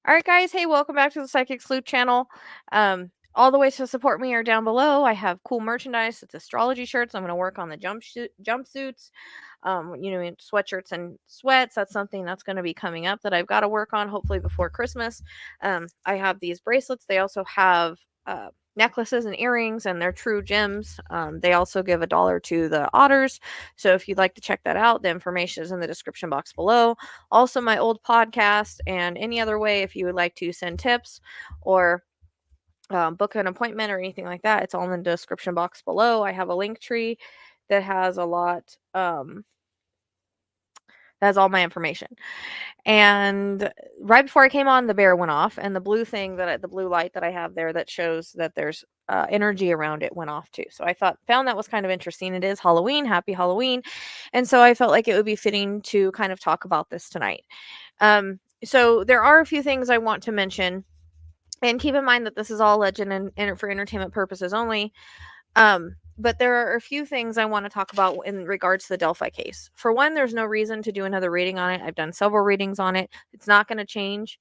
All right, guys. Hey, welcome back to the Psychic Sleuth channel. All the ways to support me are down below. I have cool merchandise. It's astrology shirts. I'm going to work on the jumpsuits, sweatshirts and sweats. That's something that's going to be coming up that I've got to work on hopefully before Christmas. I have these bracelets. They also have necklaces and earrings, and they're true gems. They also give $1 to the otters. So if you'd like to check that out, the information is in the description box below. Also, my old podcast and any other way if you would like to send tips or book an appointment or anything like that, it's all in the description box below. I have a link tree that has a lot. That has all my information. And right before I came on, the bear went off, and the blue light that I have there that shows that there's energy around it went off too. So I found that was kind of interesting. It is Halloween, happy Halloween, and so I felt like it would be fitting to kind of talk about this tonight. So there are a few things I want to mention, and keep in mind that this is all legend and for entertainment purposes only. But there are a few things I want to talk about in regards to the Delphi case. For one, there's no reason to do another reading on it. I've done several readings on it. It's not going to change.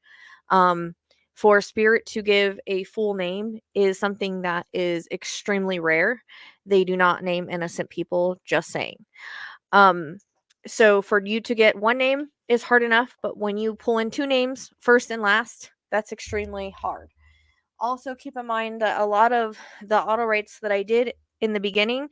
For spirit to give a full name is something that is extremely rare. They do not name innocent people, just saying. So for you to get one name is hard enough, but when you pull in two names, first and last, that's extremely hard. Also, keep in mind that a lot of the auto rights that I did in the beginning,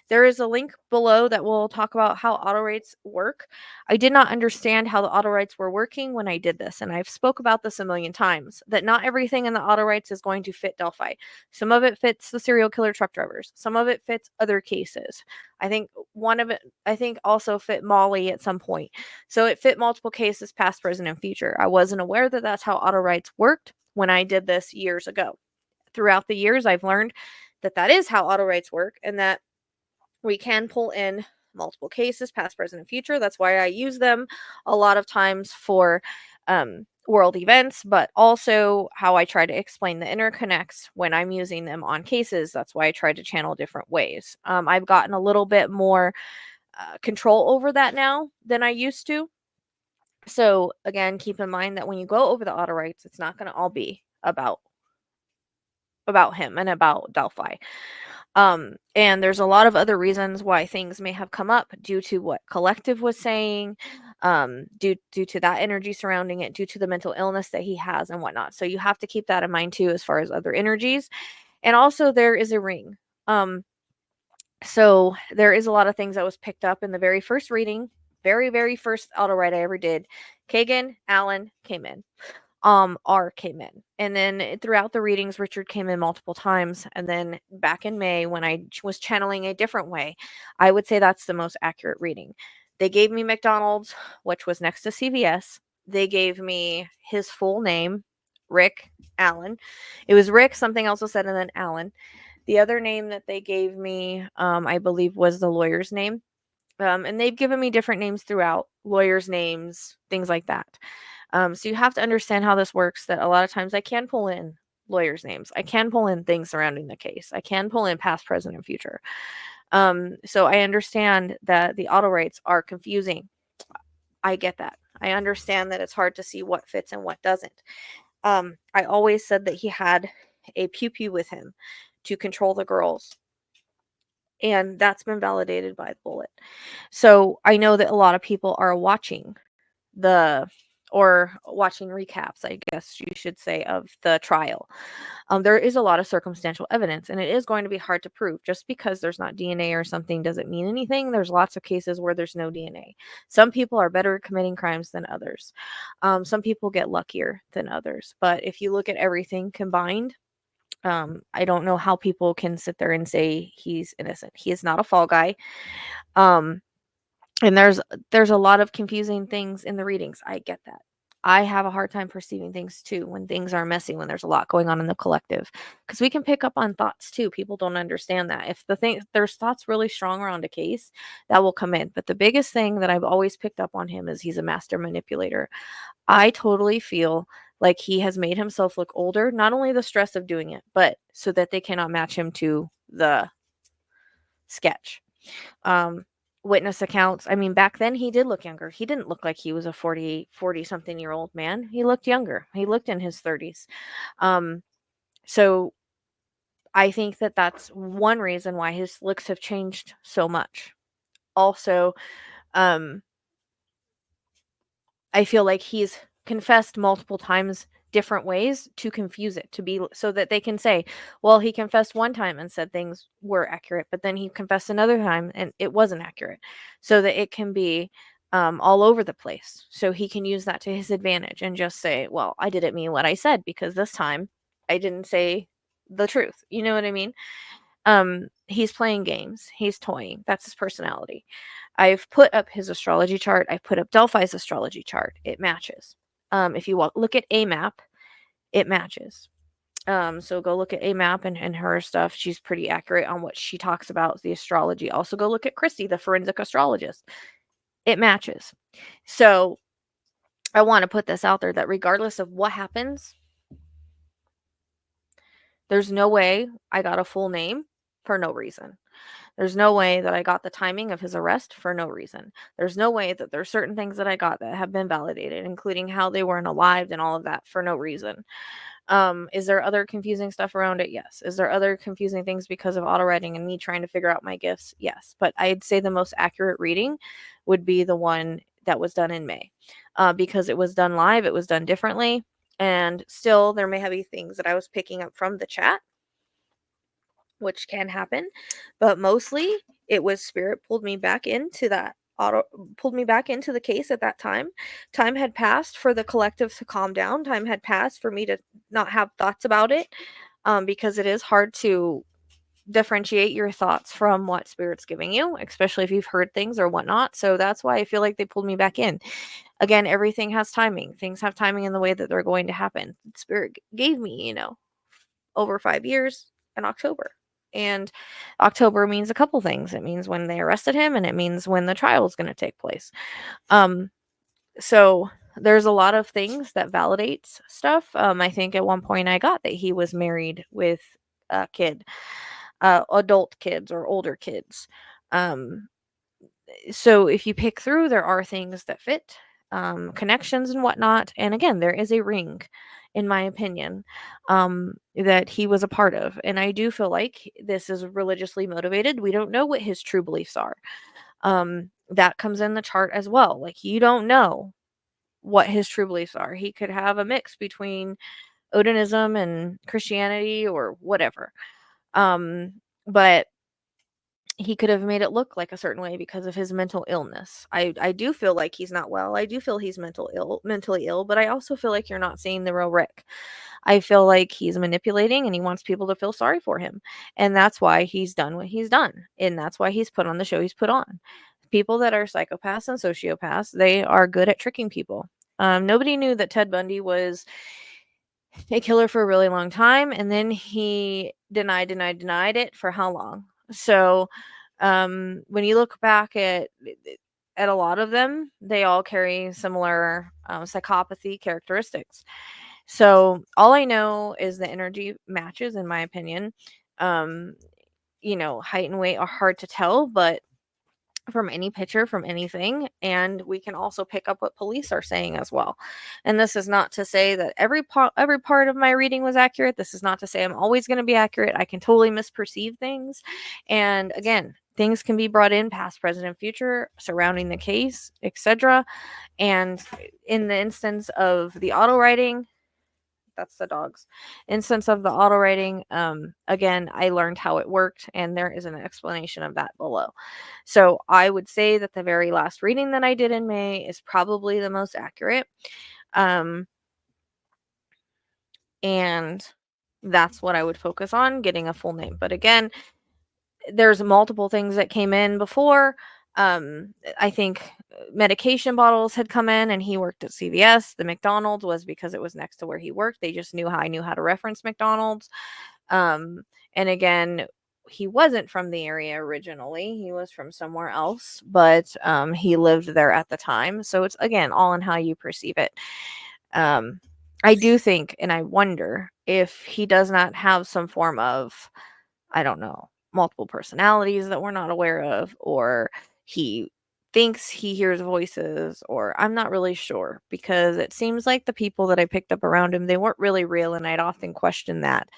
there is a link below that will talk about how auto rights work. I did not understand how the auto rights were working when I did this, and I've spoke about this a million times, that not everything in the auto rights is going to fit Delphi. Some of it fits the serial killer truck drivers. Some of it fits other cases. I think also fit Molly at some point. So it fit multiple cases, past, present, and future. I wasn't aware that that's how auto rights worked when I did this years ago. Throughout the years, I've learned that that is how auto rights work, and that we can pull in multiple cases, past, present, and future. That's why I use them a lot of times for world events, but also how I try to explain the interconnects when I'm using them on cases. That's why I try to channel different ways. I've gotten a little bit more control over that now than I used to. So again, keep in mind that when you go over the auto rights, it's not going to all be about him and about Delphi. And there's a lot of other reasons why things may have come up due to what collective was saying, due to that energy surrounding it, due to the mental illness that he has and whatnot. So you have to keep that in mind too, as far as other energies. And also there is a ring. So there is a lot of things that was picked up in the very first reading, very first auto write I ever did. Kagan, Alan came in. R came in. And then throughout the readings, Richard came in multiple times. And then back in May, when I was channeling a different way, I would say that's the most accurate reading. They gave me McDonald's, which was next to CVS. They gave me his full name, Rick Allen. It was Rick, something else was said, and then Allen. The other name that they gave me, I believe, was the lawyer's name. And they've given me different names throughout, lawyers' names, things like that. So you have to understand how this works, that a lot of times I can pull in lawyers' names. I can pull in things surrounding the case. I can pull in past, present, and future. So I understand that the auto rights are confusing. I get that. I understand that it's hard to see what fits and what doesn't. I always said that he had a pew-pew with him to control the girls. And that's been validated by the bullet. So I know that a lot of people are watching watching recaps, I guess you should say, of the trial. There is a lot of circumstantial evidence, and it is going to be hard to prove. Just because there's not DNA or something doesn't mean anything. There's lots of cases where there's no DNA. Some people are better at committing crimes than others. Some people get luckier than others. But if you look at everything combined, I don't know how people can sit there and say he's innocent. He is not a fall guy. And there's a lot of confusing things in the readings. I get that. I have a hard time perceiving things too when things are messy, when there's a lot going on in the collective, because we can pick up on thoughts too. People don't understand that. If there's thoughts really strong around a case, that will come in. But the biggest thing that I've always picked up on him is he's a master manipulator. I totally feel like he has made himself look older, not only the stress of doing it, but so that they cannot match him to the sketch. witness accounts. I mean, back then he did look younger. He didn't look like he was a 40 something year old man. He looked younger. He looked in his 30s. So I think that that's one reason why his looks have changed so much. Also, um, I feel like he's confessed multiple times different ways to confuse it, to be so that they can say, well, he confessed one time and said things were accurate, but then he confessed another time and it wasn't accurate, so that it can be all over the place. So he can use that to his advantage and just say, well, I didn't mean what I said because this time I didn't say the truth. You know what I mean? He's playing games. He's toying. That's his personality. I've put up his astrology chart. I put up Delphi's astrology chart. It matches. If you look at a map, it matches. So go look at a map and her stuff. She's pretty accurate on what she talks about the astrology. Also go look at Christy, the forensic astrologist. It matches. So I want to put this out there that regardless of what happens, there's no way I got a full name for no reason. There's no way that I got the timing of his arrest for no reason. There's no way that there's certain things that I got that have been validated, including how they weren't alive and all of that for no reason. Is there other confusing stuff around it? Yes. Is there other confusing things because of auto writing and me trying to figure out my gifts? Yes. But I'd say the most accurate reading would be the one that was done in May, because it was done live, it was done differently, and still there may have be things that I was picking up from the chat, which can happen, but mostly it was spirit pulled me back into the case at that time. Time had passed for the collective to calm down. Time had passed for me to not have thoughts about it, because it is hard to differentiate your thoughts from what spirit's giving you, especially if you've heard things or whatnot. So that's why I feel like they pulled me back in. Again, everything has timing. Things have timing in the way that they're going to happen. Spirit gave me, over 5 years in October. And October means a couple things. It means when they arrested him, and it means when the trial is going to take place. So there's a lot of things that validates stuff. I think at one point I got that he was married with a kid, adult kids or older kids. So if you pick through, there are things that fit, connections and whatnot. And again, there is a ring, in my opinion, that he was a part of. And I do feel like this is religiously motivated. We don't know what his true beliefs are. That comes in the chart as well. Like, you don't know what his true beliefs are. He could have a mix between Odinism and Christianity or whatever. But he could have made it look like a certain way because of his mental illness. I do feel like he's not well. I do feel he's mentally ill, but I also feel like you're not seeing the real Rick. I feel like he's manipulating and he wants people to feel sorry for him. And that's why he's done what he's done. And that's why he's put on the show he's put on. People that are psychopaths and sociopaths, they are good at tricking people. Nobody knew that Ted Bundy was a killer for a really long time, and then he denied it for how long? So, when you look back at a lot of them, they all carry similar psychopathy characteristics. So all I know is the energy matches, in my opinion. Um, height and weight are hard to tell, but from any picture, from anything, and we can also pick up what police are saying as well. And this is not to say that every part of my reading was accurate. This is not to say I'm always going to be accurate. I can totally misperceive things, and again, things can be brought in past, present, and future surrounding the case, etc. And in the instance of the auto writing, that's the dog's instance of the auto writing, again, I learned how it worked, and there is an explanation of that below. So I would say that the very last reading that I did in May is probably the most accurate, and that's what I would focus on, getting a full name. But again, there's multiple things that came in before. I think medication bottles had come in, and he worked at CVS. The McDonald's was because it was next to where he worked. They just knew how I knew how to reference McDonald's. And again, he wasn't from the area originally. He was from somewhere else, but he lived there at the time. So it's, again, all in how you perceive it. I do think, and I wonder if he does not have some form of, I don't know, multiple personalities that we're not aware of, or he thinks he hears voices, or I'm not really sure, because it seems like the people that I picked up around him, they weren't really real, and I'd often question that.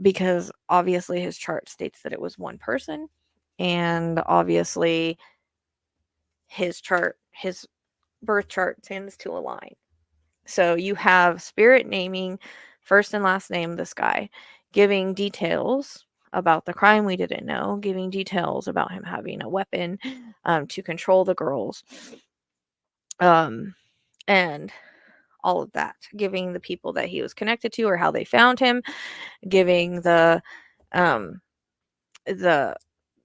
Because obviously his chart states that it was one person, and obviously his birth chart tends to align. So you have spirit naming first and last name this guy, giving details about the crime we didn't know, giving details about him having a weapon to control the girls, and all of that, giving the people that he was connected to or how they found him, giving um, the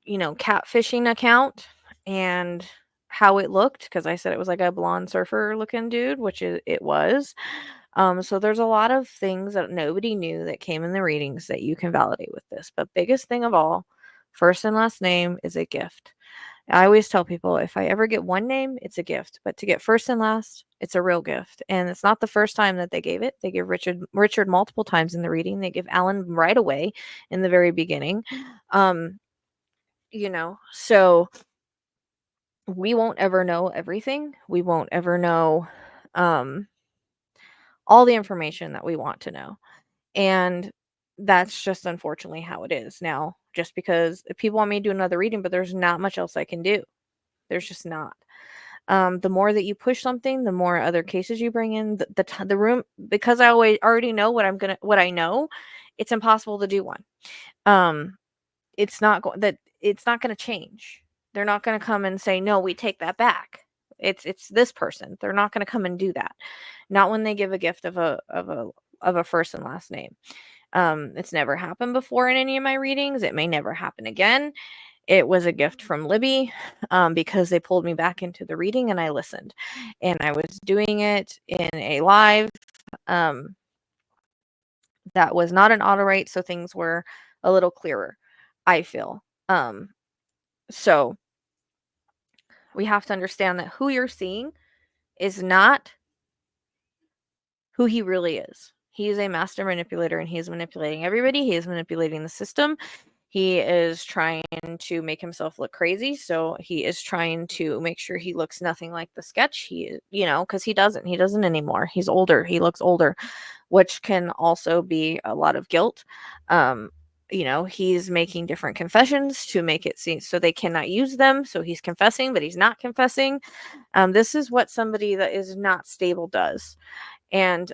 catfishing account and how it looked, because I said it was like a blonde surfer looking dude, which it was. So there's a lot of things that nobody knew that came in the readings that you can validate with this. But biggest thing of all, first and last name is a gift. I always tell people, if I ever get one name, it's a gift. But to get first and last, it's a real gift. And it's not the first time that they gave it. They give Richard multiple times in the reading. They give Alan right away in the very beginning. So we won't ever know everything. We won't ever know all the information that we want to know. And that's just unfortunately how it is. Now, just because people want me to do another reading, but there's not much else I can do. There's just not. The more that you push something, the more other cases you bring in. The room, because I already know what I know. It's impossible to do one. It's not gonna change. They're not gonna come and say, no, we take that back. It's this person. They're not gonna come and do that. Not when they give a gift of a first and last name. It's never happened before in any of my readings. It may never happen again. It was a gift from Libby, because they pulled me back into the reading and I listened. And I was doing it in a live that was not an auto right, so things were a little clearer, I feel. So we have to understand that who you're seeing is not who he really is. He is a master manipulator, and he is manipulating everybody. He is manipulating the system. He is trying to make himself look crazy. So he is trying to make sure he looks nothing like the sketch. Because he doesn't anymore. He's older. He looks older, which can also be a lot of guilt. He's making different confessions to make it seem so they cannot use them. So he's confessing, but he's not confessing. This is what somebody that is not stable does. And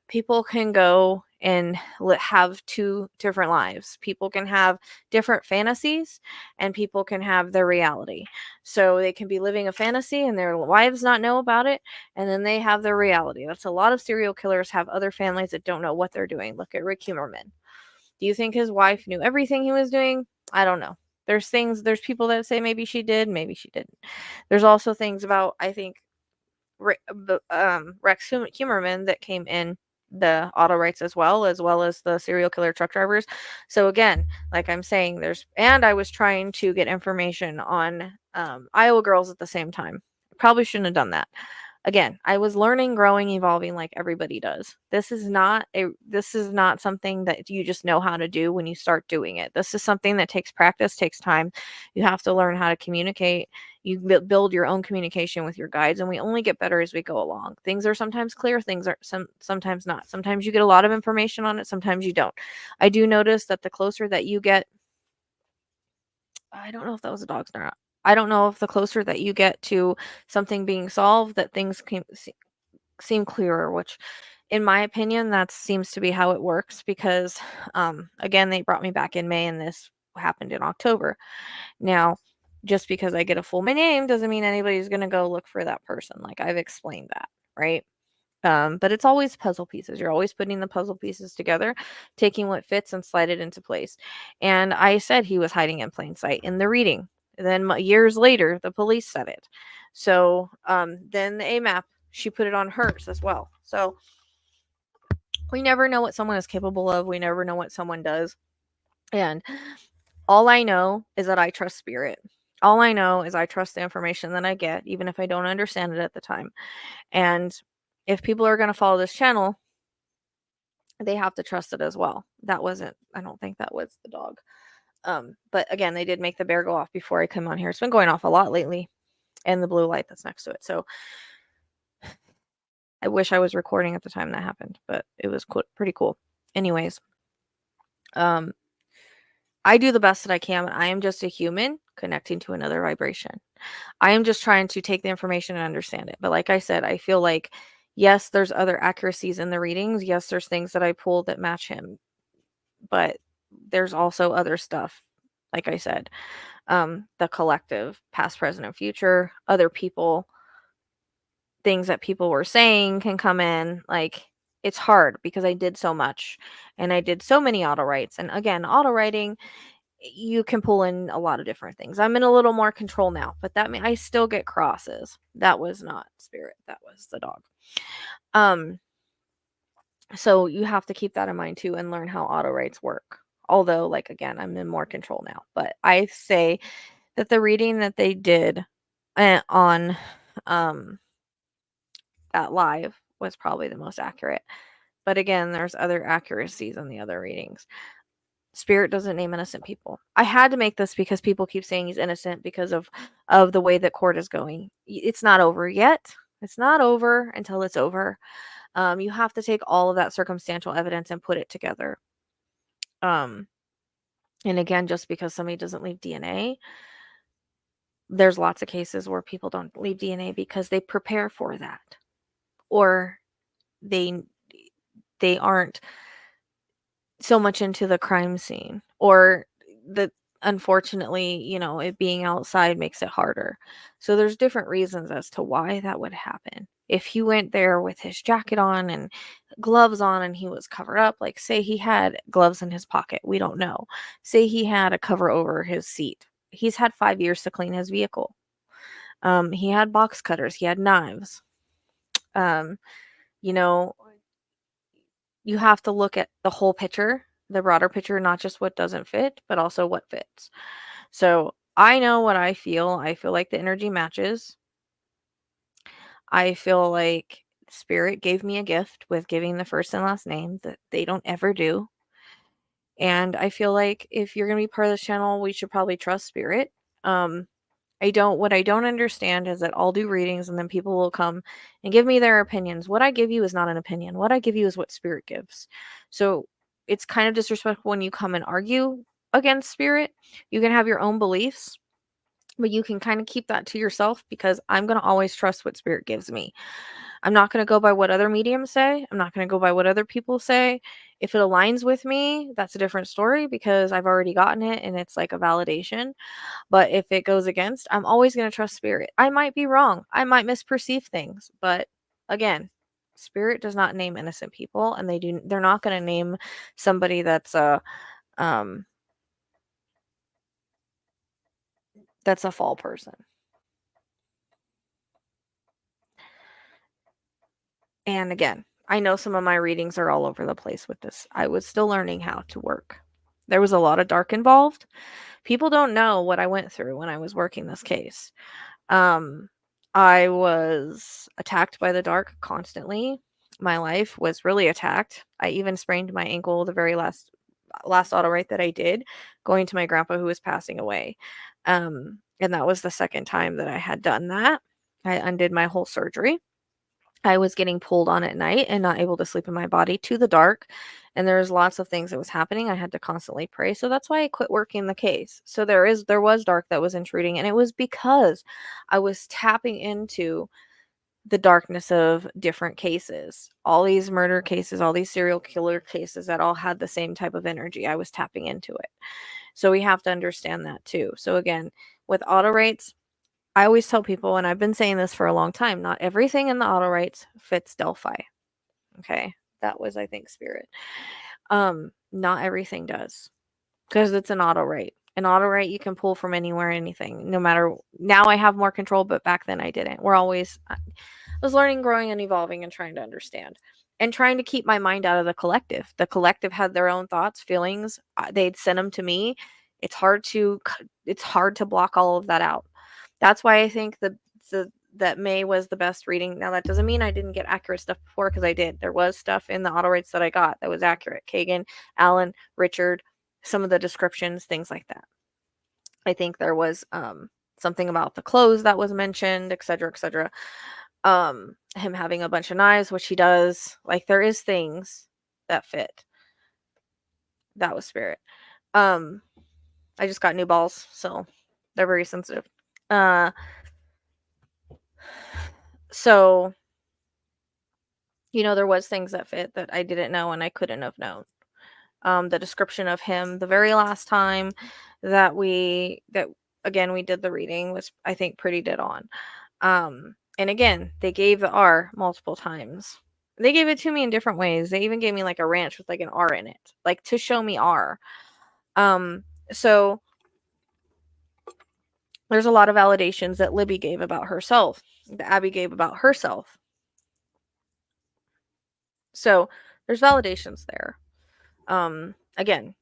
people can go and have two different lives. People can have different fantasies, and people can have their reality. So they can be living a fantasy and their wives not know about it, and then they have their reality. That's a lot of serial killers have other families that don't know what they're doing. Look at Rick Hummerman. Do you think his wife knew everything he was doing? I don't know. There's people that say maybe she did, maybe she didn't. There's also things about, I think, Rex Hummerman that came in the Auto Rites as well as the serial killer truck drivers. So again, like I'm saying, and I was trying to get information on Iowa girls at the same time. Probably shouldn't have done that. Again, I was learning, growing, evolving like everybody does. This is not something that you just know how to do when you start doing it. This is something that takes practice, takes time. You have to learn how to communicate. You build your own communication with your guides, and we only get better as we go along. Things are sometimes clear, things are sometimes not. Sometimes you get a lot of information on it, sometimes you don't. I do notice that the closer that you get, I don't know if that was a dog's or not. I don't know if the closer that you get to something being solved, that things seem clearer, which in my opinion, that seems to be how it works, because again, they brought me back in May and this happened in October. Now, just because I get a full name doesn't mean anybody's going to go look for that person. Like I've explained that, right? But it's always puzzle pieces. You're always putting the puzzle pieces together, taking what fits and slide it into place. And I said he was hiding in plain sight in the reading. Then years later, the police said it. So then the AMAP, she put it on hers as well. So we never know what someone is capable of. We never know what someone does. And all I know is that I trust spirit. All I know is I trust the information that I get, even if I don't understand it at the time. And if people are going to follow this channel, they have to trust it as well. I don't think that was the dog. But again, they did make the bear go off before I come on here. It's been going off a lot lately, and the blue light that's next to it. So I wish I was recording at the time that happened, but it was pretty cool. Anyways, I do the best that I can. I am just a human connecting to another vibration. I am just trying to take the information and understand it. But like I said, I feel like, yes, there's other accuracies in the readings. Yes, there's things that I pull that match him. But there's also other stuff, like I said, the collective, past, present, and future, other people, things that people were saying can come in. Like, it's hard because I did so much and I did so many auto writes. And again, auto writing, you can pull in a lot of different things. I'm in a little more control now, but that means I still get crosses. That was not spirit, that was the dog. So you have to keep that in mind too and learn how auto writes work. Although, like, again, I'm in more control now, but I say that the reading that they did on that live was probably the most accurate. But again, there's other accuracies in the other readings. Spirit doesn't name innocent people. I had to make this because people keep saying he's innocent because of the way that court is going. It's not over yet. It's not over until it's over. You have to take all of that circumstantial evidence and put it together. And again, just because somebody doesn't leave DNA, there's lots of cases where people don't leave DNA because they prepare for that, or they aren't so much into the crime scene, or the unfortunately, it being outside makes it harder. So there's different reasons as to why that would happen. If he went there with his jacket on and gloves on and he was covered up, like say he had gloves in his pocket, we don't know. Say he had a cover over his seat. He's had 5 years to clean his vehicle. He had box cutters, he had knives. You know, you have to look at the whole picture, the broader picture, not just what doesn't fit, but also what fits. So I know what I feel. I feel like the energy matches. I feel like Spirit gave me a gift with giving the first and last name that they don't ever do. And I feel like if you're going to be part of this channel, we should probably trust Spirit. What I don't understand is that I'll do readings and then people will come and give me their opinions. What I give you is not an opinion. What I give you is what Spirit gives. So it's kind of disrespectful when you come and argue against Spirit. You can have your own beliefs, but you can kind of keep that to yourself, because I'm going to always trust what Spirit gives me. I'm not going to go by what other mediums say. I'm not going to go by what other people say. If it aligns with me, that's a different story because I've already gotten it and it's like a validation. But if it goes against, I'm always going to trust Spirit. I might be wrong. I might misperceive things. But again, Spirit does not name innocent people, and they're not going to name somebody that's a fall person. And again, I know some of my readings are all over the place with this. I was still learning how to work. There was a lot of dark involved. People don't know what I went through when I was working this case. I was attacked by the dark constantly. My life was really attacked. I even sprained my ankle the very last auto right that I did, going to my grandpa who was passing away. And that was the second time that I had done that. I undid my whole surgery. I was getting pulled on at night and not able to sleep in my body to the dark. And there was lots of things that was happening. I had to constantly pray. So that's why I quit working the case. So there was dark that was intruding. And it was because I was tapping into the darkness of different cases. All these murder cases, all these serial killer cases that all had the same type of energy. I was tapping into it. So we have to understand that too. So again, with auto rights, I always tell people, and I've been saying this for a long time, not everything in the auto rights fits Delphi. Okay. That was, I think, Spirit. Not everything does, because it's an auto right. An auto right you can pull from anywhere, anything, no matter. Now I have more control, but back then I didn't. I was learning, growing, and evolving and trying to understand and trying to keep my mind out of the collective. The collective had their own thoughts, feelings. They'd send them to me. It's hard to block all of that out. That's why I think that May was the best reading. Now, that doesn't mean I didn't get accurate stuff before, because I did. There was stuff in the auto rights that I got that was accurate. Kagan, Alan, Richard, some of the descriptions, things like that. I think there was something about the clothes that was mentioned, etc., etc. Him having a bunch of knives, which he does. Like, there is things that fit. That was spirit. I just got new balls, so they're very sensitive. So, there was things that fit that I didn't know and I couldn't have known. The description of him the very last time that again we did the reading was, I think, pretty dead on. And again, they gave the R multiple times. They gave it to me in different ways. They even gave me like a ranch with like an R in it, like to show me R. So there's a lot of validations that Libby gave about herself, that Abby gave about herself. So there's validations there. Again,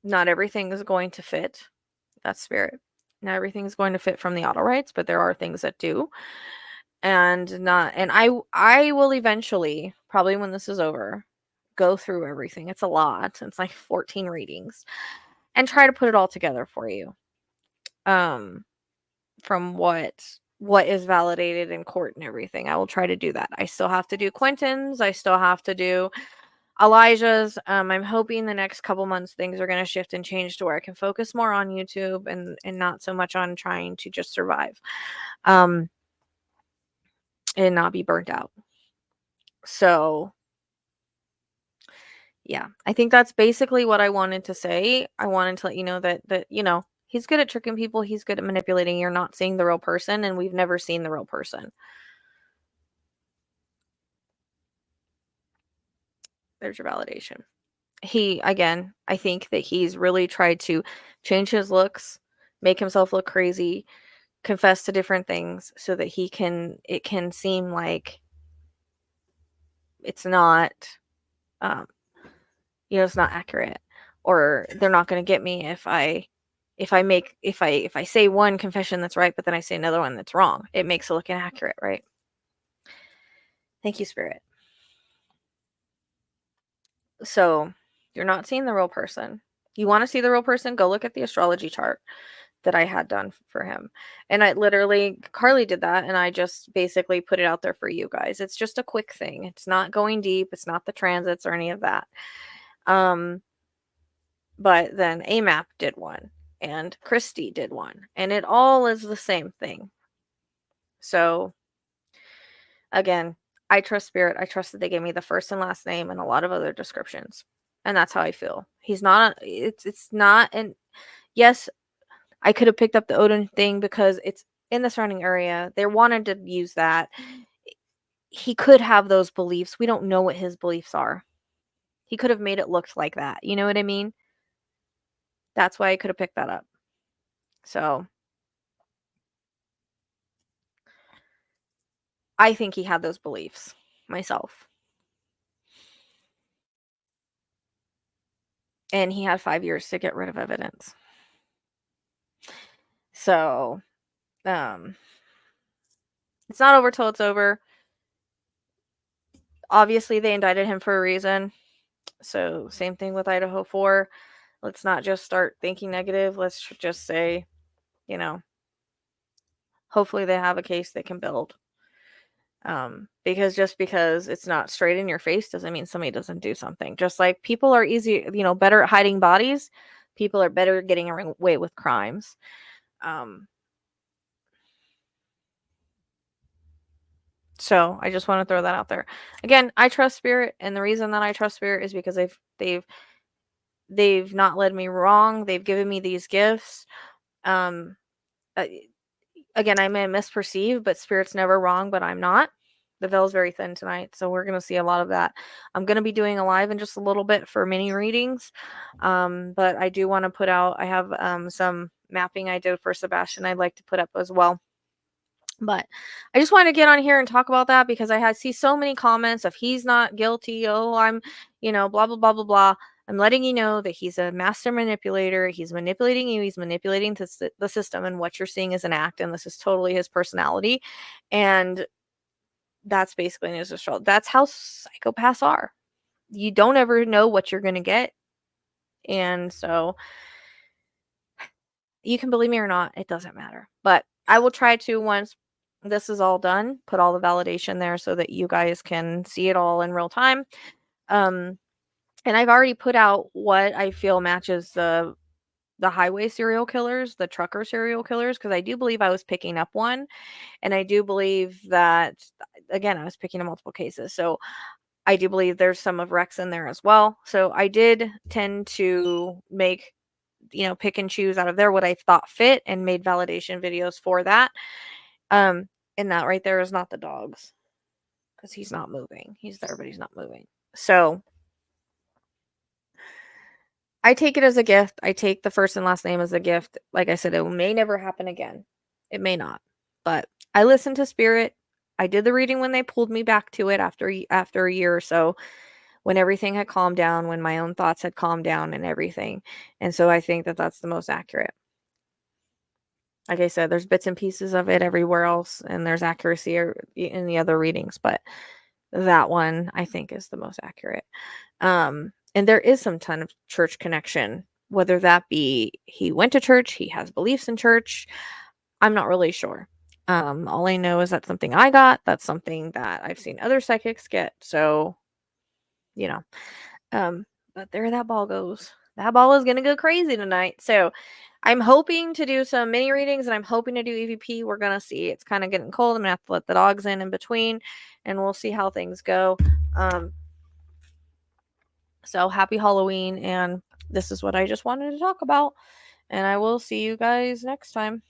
not everything is going to fit. That's spirit. Not everything is going to fit from the Auto Rites, but there are things that do. And I will eventually, probably when this is over, go through everything. It's a lot. It's like 14 readings, and try to put it all together for you. From what is validated in court and everything. I will try to do that. I still have to do Quentin's. I still have to do Elijah's. I'm hoping the next couple months things are going to shift and change to where I can focus more on YouTube and not so much on trying to just survive. And not be burnt out. So yeah, I think that's basically what I wanted to say. I wanted to let you know that he's good at tricking people. He's good at manipulating. You're not seeing the real person, and we've never seen the real person. There's your validation. I think that he's really tried to change his looks, make himself look crazy, confess to different things so that it can seem like it's not, it's not accurate, or they're not going to get me if I say one confession that's right, but then I say another one that's wrong. It makes it look inaccurate, right? Thank you, Spirit. So you're not seeing the real person. You want to see the real person? Go look at the astrology chart that I had done for him. And Carly did that, and I just basically put it out there for you guys. It's just a quick thing. It's not going deep. It's not the transits or any of that. But then AMAP did one, and Christy did one, and it all is the same thing. So again, I trust Spirit. I trust that they gave me the first and last name and a lot of other descriptions. And that's how I feel. He's not, it's not, and yes, I could have picked up the Odin thing because it's in the surrounding area. They wanted to use that. He could have those beliefs. We don't know what his beliefs are. He could have made it look like that. You know what I mean? That's why I could have picked that up. So I think he had those beliefs myself. And he had 5 years to get rid of evidence. So, it's not over till it's over. Obviously, they indicted him for a reason. So, same thing with Idaho 4. Let's not just start thinking negative. Let's just say, hopefully they have a case they can build. Because just because it's not straight in your face doesn't mean somebody doesn't do something. Just like people are better at hiding bodies, people are better at getting away with crimes. So I just want to throw that out there. Again, I trust Spirit, and the reason that I trust Spirit is because they've not led me wrong. They've given me these gifts. Again, I may misperceive, but Spirit's never wrong, but I'm not. The veil's very thin tonight, so we're going to see a lot of that. I'm going to be doing a live in just a little bit for mini readings, but I do want to put out, I have some mapping I did for Sebastian I'd like to put up as well. But I just want to get on here and talk about that because I see so many comments of he's not guilty. Oh, I'm, blah, blah, blah, blah, blah. I'm letting you know that he's a master manipulator. He's manipulating you. He's manipulating the system, and what you're seeing is an act, and this is totally his personality. And that's basically his astrology. That's how psychopaths are. You don't ever know what you're going to get. And so you can believe me or not, it doesn't matter. But I will try to, once this is all done, put all the validation there so that you guys can see it all in real time. And I've already put out what I feel matches the highway serial killers, the trucker serial killers, because I do believe I was picking up one. And I do believe that, again, I was picking up multiple cases. So I do believe there's some of Rex in there as well. So I did tend to make, pick and choose out of there what I thought fit and made validation videos for that. And that right there is not the dogs, because he's not moving. He's there, but he's not moving. So I take it as a gift. I take the first and last name as a gift. Like I said, it may never happen again. It may not. But I listened to Spirit. I did the reading when they pulled me back to it after a year or so, when everything had calmed down, when my own thoughts had calmed down and everything. And so I think that that's the most accurate. Like I said, there's bits and pieces of it everywhere else, and there's accuracy in the other readings, but that one I think is the most accurate. And there is some ton of church connection, whether that be he went to church, he has beliefs in church. I'm not really sure. All I know is that's something I got. That's something that I've seen other psychics get. So, you know, but there that ball goes. That ball is gonna go crazy tonight. So I'm hoping to do some mini readings, and I'm hoping to do EVP. We're gonna see. It's kind of getting cold. I'm gonna have to let the dogs in between, and we'll see how things go. So happy Halloween, and this is what I just wanted to talk about. And I will see you guys next time.